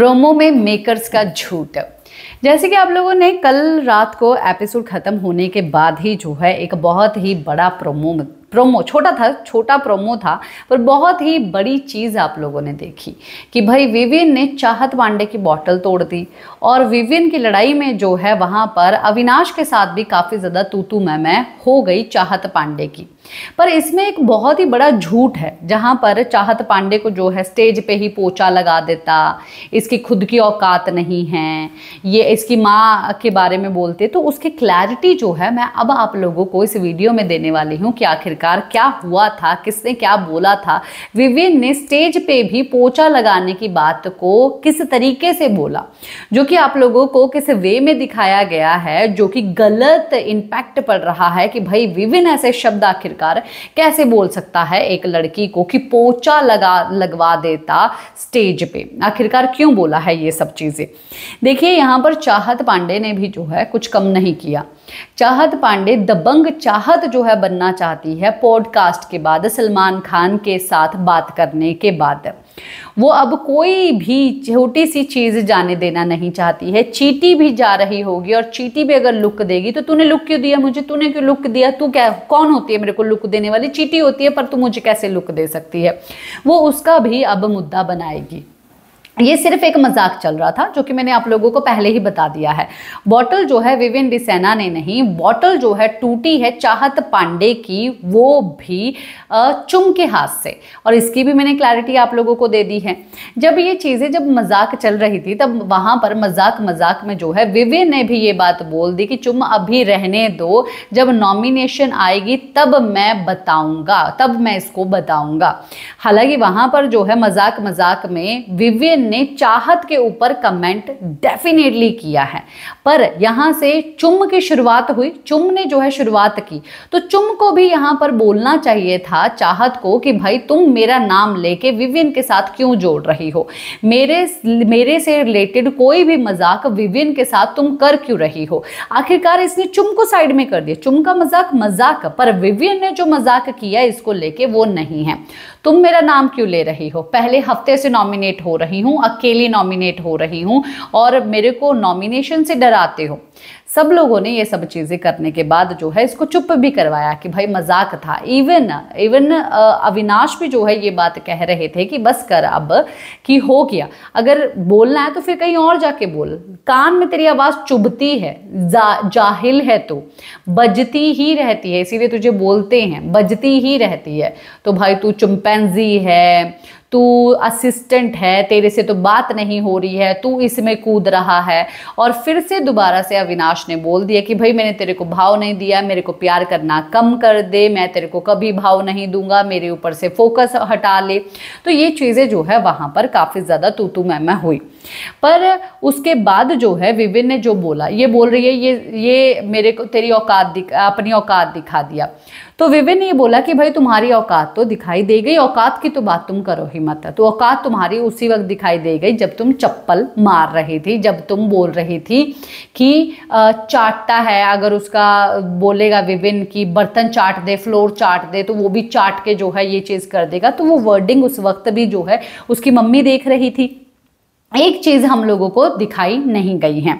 Promo में makers का झूठ। जैसे कि आप लोगों ने कल रात को एपिसोड खत्म होने के बाद ही जो है एक बहुत ही बड़ा प्रोमो छोटा प्रोमो था, पर बहुत ही बड़ी चीज़ आप लोगों ने देखी कि भाई विविन ने चाहत पांडे की बॉटल तोड़ दी और विविन की लड़ाई में जो है वहाँ पर अविनाश के साथ भी काफ़ी ज़्यादा तू मैं हो गई चाहत पांडे की। पर इसमें एक बहुत ही बड़ा झूठ है, जहाँ पर चाहत पांडे को जो है स्टेज पे ही पोचा लगा देता, इसकी खुद की औकात नहीं है, ये इसकी माँ के बारे में बोलते। तो उसकी क्लैरिटी जो है मैं अब आप लोगों को इस वीडियो में देने वाली हूँ कि आखिरकार क्या हुआ था, किसने क्या बोला था, विविन ने स्टेज पे भी पोचा लगाने की बात को किस तरीके से बोला, जो कि आप लोगों को किस वे में दिखाया गया है, जो कि गलत इम्पैक्ट पड़ रहा है कि भाई विविन ऐसे शब्द आखिरकार कैसे बोल सकता है एक लड़की को कि पोचा लगवा देता स्टेज पे। आखिरकार क्यों बोला है ये सब चीजें। देखिए यहाँ पर चाहत पांडे ने भी जो है कुछ कम नहीं किया। चाहत पांडे दबंग चाहत जो है बनना चाहती है पॉडकास्ट के बाद, सलमान खान के साथ बात करने के बाद। वो अब कोई भी छोटी सी चीज जाने देना नहीं चाहती है। चीटी भी जा रही होगी और चीटी भी अगर लुक देगी तो तूने लुक क्यों दिया मुझे, तूने क्यों लुक दिया, तू क्या कौन होती है मेरे को लुक देने वाली, चीटी होती है पर तू मुझे कैसे लुक दे सकती है, वो उसका भी अब मुद्दा बनाएगी। ये सिर्फ एक मजाक चल रहा था, जो कि मैंने आप लोगों को पहले ही बता दिया है। बॉटल जो है विविन डिसेना ने नहीं, बॉटल जो है टूटी है चाहत पांडे की, वो भी चुम के हाथ से, और इसकी भी मैंने क्लैरिटी आप लोगों को दे दी है। जब ये चीज़ें जब मजाक चल रही थी तब वहाँ पर मजाक में जो है विविन ने भी ये बात बोल दी कि चुम अभी रहने दो, जब नॉमिनेशन आएगी तब मैं बताऊंगा, तब मैं इसको बताऊंगा। हालांकि वहाँ पर जो है मजाक में विविन ने चाहत के ऊपर कमेंट डेफिनेटली किया है, पर यहां से चुम की शुरुआत हुई, चुम ने जो है शुरुआत की, तो चुम को भी यहां पर बोलना चाहिए था चाहत को कि भाई तुम मेरा नाम लेके विविन के साथ क्यों जोड़ रही हो, मेरे से रिलेटेड कोई भी मजाक विविन के साथ तुम कर क्यों रही हो। आखिरकार इसने चुम को साइड में कर दिया, चुम का मजाक, पर विविन ने जो मजाक किया इसको लेके वो नहीं है। तुम मेरा नाम क्यों ले रही हो, पहले हफ्ते से नॉमिनेट हो रही हूँ, अकेली नॉमिनेट हो रही हूँ और मेरे को नॉमिनेशन से डराते हो। सब लोगों ने ये सब चीज़ें करने के बाद जो है इसको चुप भी करवाया कि भाई मजाक था। इवन अविनाश भी जो है ये बात कह रहे थे कि बस कर अब, कि हो गया, अगर बोलना है तो फिर कहीं और जाके बोल, कान में तेरी आवाज़ चुभती है, जाहिल है तो बजती ही रहती है, इसीलिए तुझे बोलते हैं, बजती ही रहती है। तो भाई तू चिंपैंजी है, तू असिस्टेंट है, तेरे से तो बात नहीं हो रही है, तू इसमें कूद रहा है। और फिर से दोबारा से अविनाश ने बोल दिया कि भाई मैंने तेरे को भाव नहीं दिया, मेरे को प्यार करना कम कर दे, मैं तेरे को कभी भाव नहीं दूंगा, मेरे ऊपर से फोकस हटा ले। तो ये चीज़ें जो है वहाँ पर काफ़ी ज़्यादा तू मैं हुई। पर उसके बाद जो है विविन ने जो बोला, ये बोल रही है ये मेरे को तेरी अपनी औकात दिखा दिया। तो विविन ने ये बोला कि भाई तुम्हारी औकात तो दिखाई दे गई, औकात की तो बात तुम करो ही मत। तो औकात तुम्हारी उसी वक्त दिखाई दे गई जब तुम चप्पल मार रही थी, जब तुम बोल रही थी कि चाटता है, अगर उसका बोलेगा विविन की बर्तन चाट दे, फ्लोर चाट दे, तो वो भी चाट के जो है ये चीज़ कर देगा। तो वो वर्डिंग उस वक्त भी जो है उसकी मम्मी देख रही थी। एक चीज़ हम लोगों को दिखाई नहीं गई है।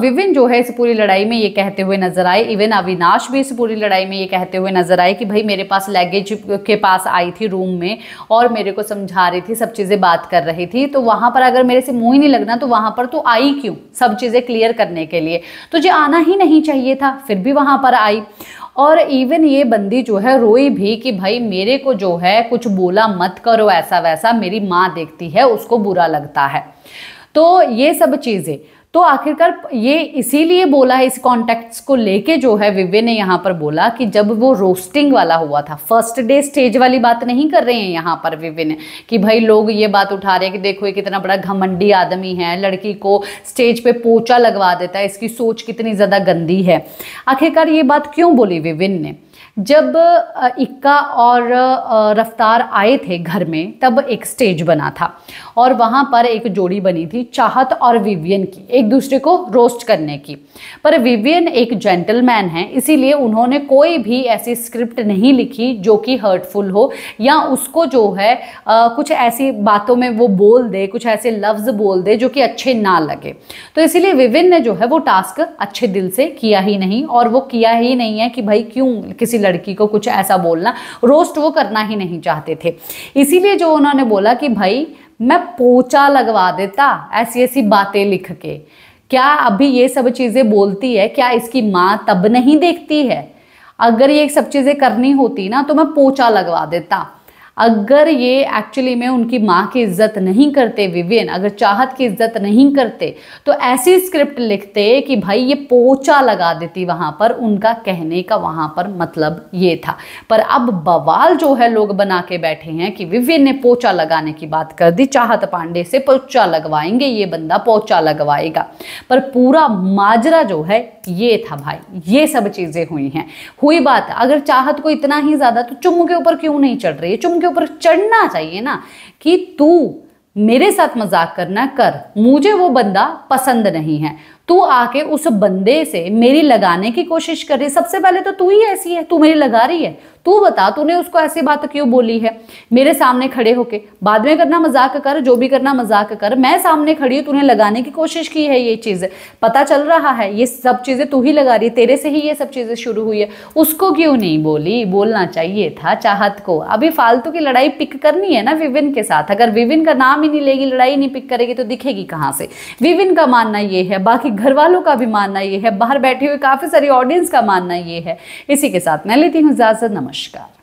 विविन जो है इस पूरी लड़ाई में ये कहते हुए नजर आए, इवन अविनाश भी इस पूरी लड़ाई में ये कहते हुए नजर आए कि भाई मेरे पास लगेज के पास आई थी रूम में और मेरे को समझा रही थी, सब चीज़ें बात कर रही थी, तो वहाँ पर अगर मेरे से मुँह ही नहीं लगना तो वहाँ पर तो आई क्यों, सब चीज़ें क्लियर करने के लिए तुझे आना ही नहीं चाहिए था, फिर भी वहाँ पर आई। और इवन ये बंदी जो है रोई भी कि भाई मेरे को जो है कुछ बोला मत करो ऐसा वैसा, मेरी माँ देखती है उसको बुरा लगता है। तो ये सब चीज़ें तो आखिरकार ये इसीलिए बोला है, इस कॉन्टेक्स्ट को लेके जो है विविन ने यहाँ पर बोला कि जब वो रोस्टिंग वाला हुआ था, फर्स्ट डे स्टेज वाली बात नहीं कर रहे हैं यहाँ पर विविन कि भाई लोग ये बात उठा रहे हैं कि देखो ये कितना बड़ा घमंडी आदमी है, लड़की को स्टेज पे पोचा लगवा देता है, इसकी सोच कितनी ज़्यादा गंदी है। आखिरकार ये बात क्यों बोली विविन ने, जब इक्का और रफ्तार आए थे घर में, तब एक स्टेज बना था और वहाँ पर एक जोड़ी बनी थी चाहत और विवियन की, एक दूसरे को रोस्ट करने की। पर विवियन एक जेंटलमैन है, इसीलिए उन्होंने कोई भी ऐसी स्क्रिप्ट नहीं लिखी जो कि हर्टफुल हो या उसको जो है कुछ ऐसी बातों में वो बोल दे, कुछ ऐसे लफ्ज़ बोल दे जो कि अच्छे ना लगे। तो इसीलिए विवियन ने जो है वो टास्क अच्छे दिल से किया ही नहीं, और वो किया ही नहीं है कि भाई क्यों किसी लड़की को कुछ ऐसा बोलना, रोस्ट वो करना ही नहीं चाहते थे। इसीलिए जो उन्होंने बोला कि भाई मैं पोछा लगवा देता ऐसी ऐसी बातें लिख के। क्या अभी ये सब चीज़ें बोलती है, क्या इसकी माँ तब नहीं देखती है? अगर ये सब चीज़ें करनी होती ना तो मैं पोछा लगवा देता। अगर ये एक्चुअली में उनकी माँ की इज्जत नहीं करते विवियन, अगर चाहत की इज्जत नहीं करते, तो ऐसी स्क्रिप्ट लिखते कि भाई ये पोछा लगा देती वहाँ पर। उनका कहने का वहाँ पर मतलब ये था। पर अब बवाल जो है लोग बना के बैठे हैं कि विवियन ने पोछा लगाने की बात कर दी, चाहत पांडे से पोछा लगवाएंगे, ये बंदा पोछा लगवाएगा। पर पूरा माजरा जो है ये था भाई, ये सब चीज़ें हुई हैं। हुई बात, अगर चाहत को इतना ही ज़्यादा, तो चुम्मू के ऊपर क्यों नहीं चढ़ रही है? चुम्मू के ऊपर चढ़ना चाहिए ना कि तू मेरे साथ मजाक करना कर, मुझे वो बंदा पसंद नहीं है, तू आके उस बंदे से मेरी लगाने की कोशिश कर रही। सबसे पहले तो तू ही ऐसी है, तू मेरी लगा रही है। तू बता तूने उसको ऐसी बात क्यों बोली है मेरे सामने खड़े होके? बाद में करना मजाक कर, जो भी करना मजाक कर, मैं सामने खड़ी हूँ, तूने लगाने की कोशिश की है। ये चीज़ पता चल रहा है, ये सब चीज़ें तू ही लगा रही है, तेरे से ही ये सब चीज़ें शुरू हुई है। उसको क्यों नहीं बोली? बोलना चाहिए था चाहत को। अभी फालतू की लड़ाई पिक करनी है ना विविन के साथ। अगर विविन का नाम ही नहीं लेगी, लड़ाई नहीं पिक करेगी, तो दिखेगी कहाँ से? विविन का मानना ये है, बाकी घर वालों का भी मानना ये है, बाहर बैठे हुए काफ़ी सारी ऑडियंस का मानना ये है। इसी के साथ मैं लेती हूँ इजाज़त। नमस्कार।